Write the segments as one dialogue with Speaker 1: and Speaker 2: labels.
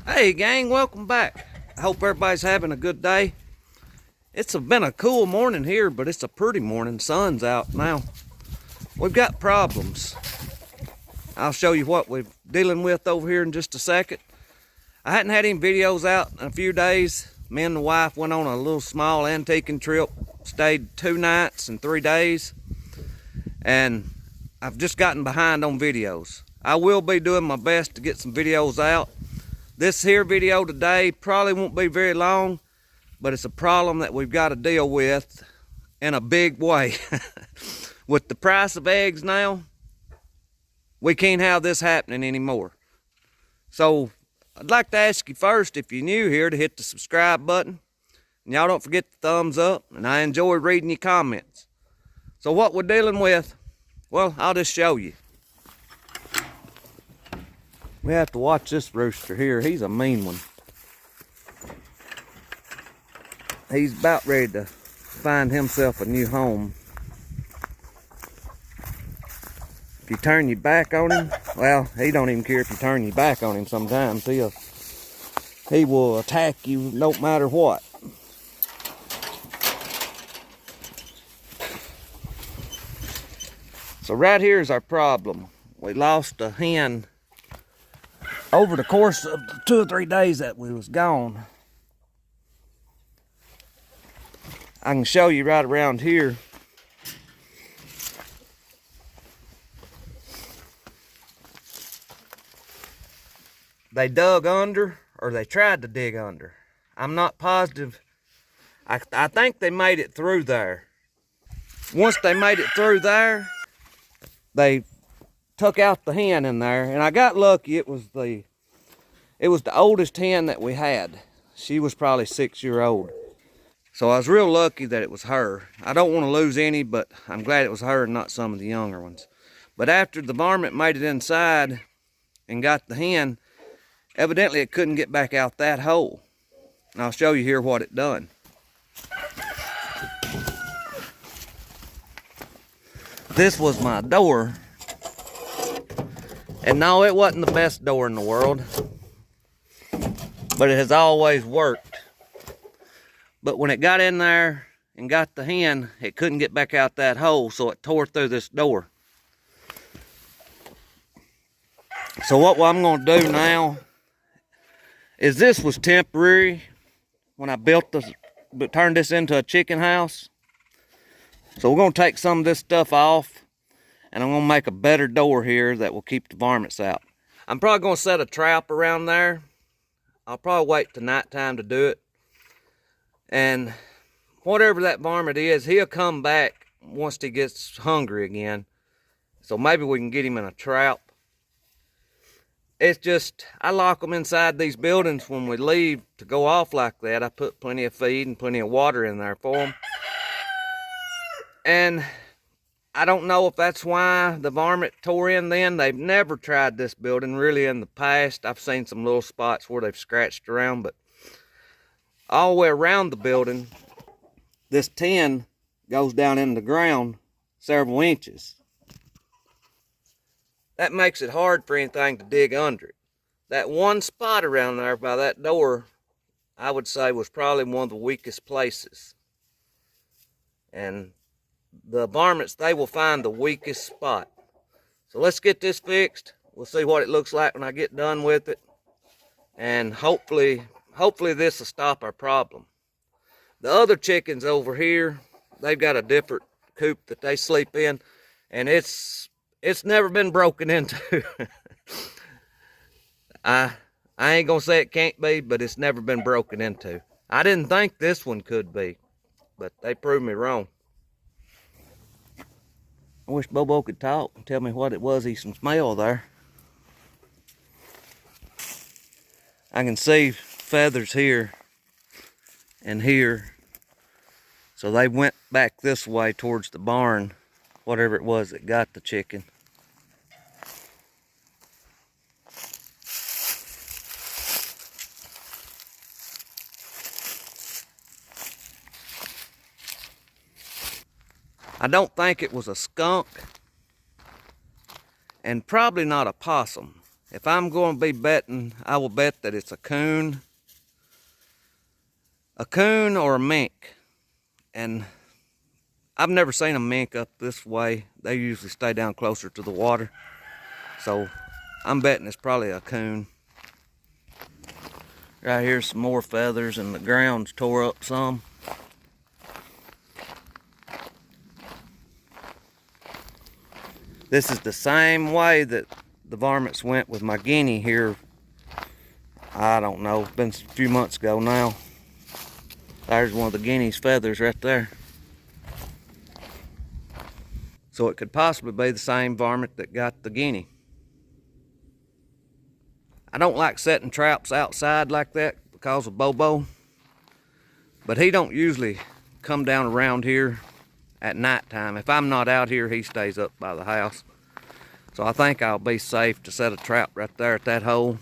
Speaker 1: Hey gang, welcome back. I hope everybody's having a good day. It's been a cool morning here, but it's a pretty morning. Sun's out now. We've got problems. I'll show you what we're dealing with over here in just a second. I hadn't had any videos out in a few days. Me and the wife went on a little small antiquing trip. Stayed 2 nights and 3 days. And I've just gotten behind on videos. I will be doing my best to get some videos out. This here video today probably won't be very long, but it's a problem that we've got to deal with in a big way. With the price of eggs now, we can't have this happening anymore. So I'd like to ask you first, if you're new here, to hit the subscribe button. And y'all don't forget the thumbs up, and I enjoy reading your comments. So what we're dealing with, well, I'll just show you. We have to watch this rooster here. He's a mean one. He's about ready to find himself a new home. If you turn your back on him, well, he don't even care if you turn your back on him sometimes. He will attack you no matter what. So right here is our problem. We lost a hen over the course of the 2 or 3 days that we was gone. I can show you right around here. They dug under, or they tried to dig under. I'm not positive. I think they made it through there. Once they made it through there, they took out the hen in there, and I got lucky. It was the oldest hen that we had. She was probably 6 years old. So I was real lucky that it was her. I don't want to lose any, but I'm glad it was her and not some of the younger ones. But after the varmint made it inside and got the hen, evidently it couldn't get back out that hole. And I'll show you here what it done. This was my door. And no, it wasn't the best door in the world, but it has always worked. But when it got in there and got the hen, it couldn't get back out that hole, so it tore through this door. So what I'm going to do now is, this was temporary when I turned this into a chicken house. So we're going to take some of this stuff off, and I'm going to make a better door here that will keep the varmints out. I'm probably going to set a trap around there. I'll probably wait till nighttime to do it. And whatever that varmint is, he'll come back once he gets hungry again. So maybe we can get him in a trap. It's just, I lock them inside these buildings when we leave to go off like that. I put plenty of feed and plenty of water in there for them. And I don't know if that's why the varmint tore in then. They've never tried this building really in the past. I've seen some little spots where they've scratched around, but all the way around the building, this tin goes down in the ground several inches. That makes it hard for anything to dig under it. That one spot around there by that door, I would say, was probably one of the weakest places. And the varmints, they will find the weakest spot. So let's get this fixed. We'll see what it looks like when I get done with it. And hopefully this will stop our problem. The other chickens over here, they've got a different coop that they sleep in, and it's never been broken into. I ain't gonna say it can't be, but it's never been broken into. I didn't think this one could be, but they proved me wrong. I wish Bobo could talk and tell me what it was he can smell there. I can see feathers here and here. So they went back this way towards the barn, whatever it was that got the chicken. I don't think it was a skunk, and probably not a possum. If I'm going to be betting, I will bet that it's a coon or a mink. And I've never seen a mink up this way. They usually stay down closer to the water. So I'm betting it's probably a coon. Right here's some more feathers, and the ground's tore up some. This is the same way that the varmints went with my guinea here. I don't know, been a few months ago now. There's one of the guinea's feathers right there. So it could possibly be the same varmint that got the guinea. I don't like setting traps outside like that because of Bobo, but he don't usually come down around here at nighttime. If I'm not out here, he stays up by the house. So I think I'll be safe to set a trap right there at that hole.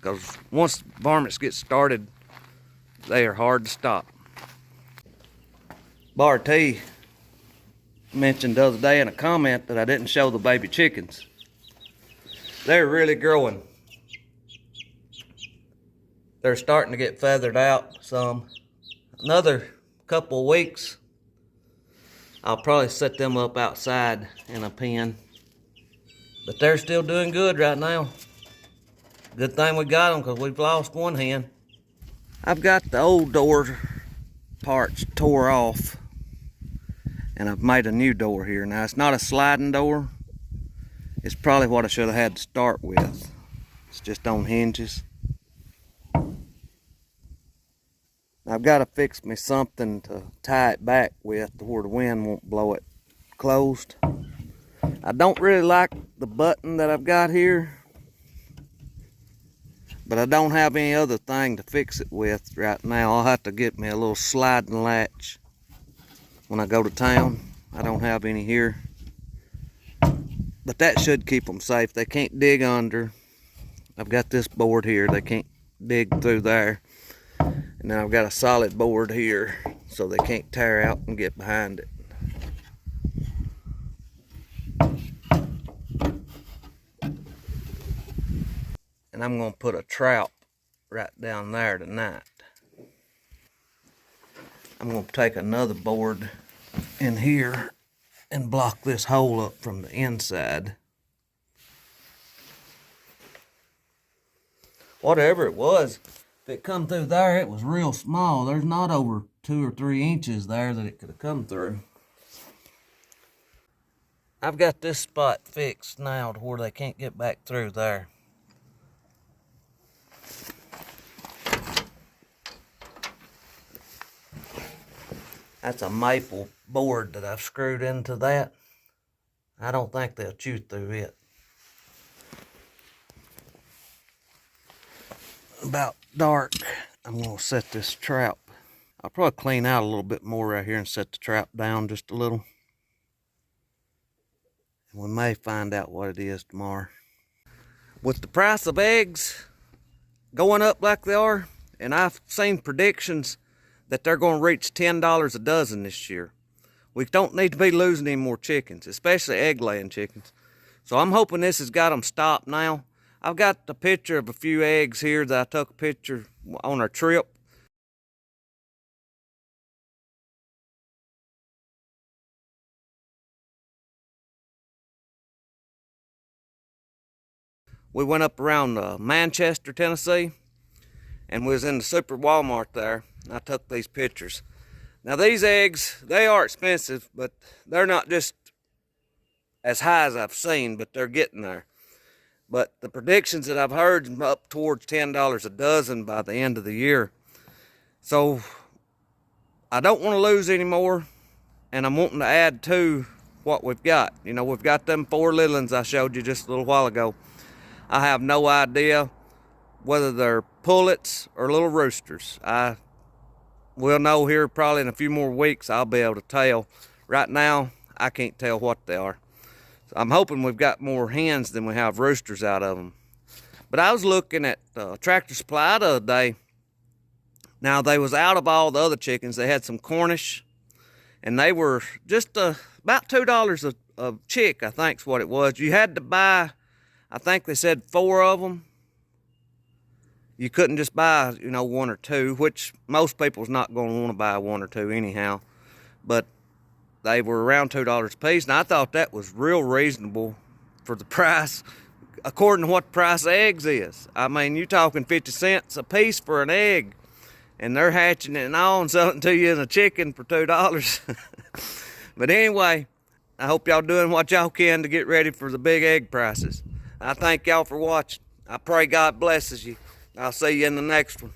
Speaker 1: Because once varmints get started, they are hard to stop. Bar T mentioned the other day in a comment that I didn't show the baby chickens. They're really growing. They're starting to get feathered out some. Another couple of weeks, I'll probably set them up outside in a pen. But they're still doing good right now. Good thing we got them, because we've lost one hen. I've got the old door parts tore off, and I've made a new door here. Now, it's not a sliding door. It's probably what I should have had to start with. It's just on hinges. I've got to fix me something to tie it back with to where the wind won't blow it closed. I don't really like the button that I've got here, but I don't have any other thing to fix it with right now. I'll have to get me a little sliding latch when I go to town. I don't have any here, but that should keep them safe. They can't dig under. I've got this board here. They can't dig through there. And then I've got a solid board here so they can't tear out and get behind it. And I'm going to put a trap right down there tonight. I'm going to take another board in here and block this hole up from the inside. Whatever it was, if it come through there, it was real small. There's not over 2 or 3 inches there that it could have come through. I've got this spot fixed now to where they can't get back through there. That's a maple board that I've screwed into that. I don't think they'll chew through it. About dark, I'm going to set this trap. I'll probably clean out a little bit more right here and set the trap down just a little. And we may find out what it is tomorrow. With the price of eggs going up like they are, and I've seen predictions that they're going to reach $10 a dozen this year. We don't need to be losing any more chickens, especially egg-laying chickens. So I'm hoping this has got them stopped now. I've got a picture of a few eggs here that I took a picture on our trip. We went up around Manchester, Tennessee, and we was in the Super Walmart there. I took these pictures. Now these eggs, they are expensive, but they're not just as high as I've seen, but they're getting there. But the predictions that I've heard is up towards $10 a dozen by the end of the year. So I don't want to lose any more, and I'm wanting to add to what we've got. You know, we've got them 4 little ones I showed you just a little while ago. I have no idea whether they're pullets or little roosters. We'll know here probably in a few more weeks. I'll be able to tell. Right now, I can't tell what they are. So I'm hoping we've got more hens than we have roosters out of them. But I was looking at Tractor Supply the other day. Now, they was out of all the other chickens. They had some Cornish, and they were just about $2 a chick, I think's what it was. You had to buy, I think they said 4 of them. You couldn't just buy, 1 or 2, which most people's not going to want to buy 1 or 2 anyhow. But they were around $2 a piece, and I thought that was real reasonable for the price, according to what the price of eggs is. I mean, you're talking 50 cents a piece for an egg, and they're hatching it and all and selling it to you as a chicken for $2. But anyway, I hope y'all doing what y'all can to get ready for the big egg prices. I thank y'all for watching. I pray God blesses you. I'll see you in the next one.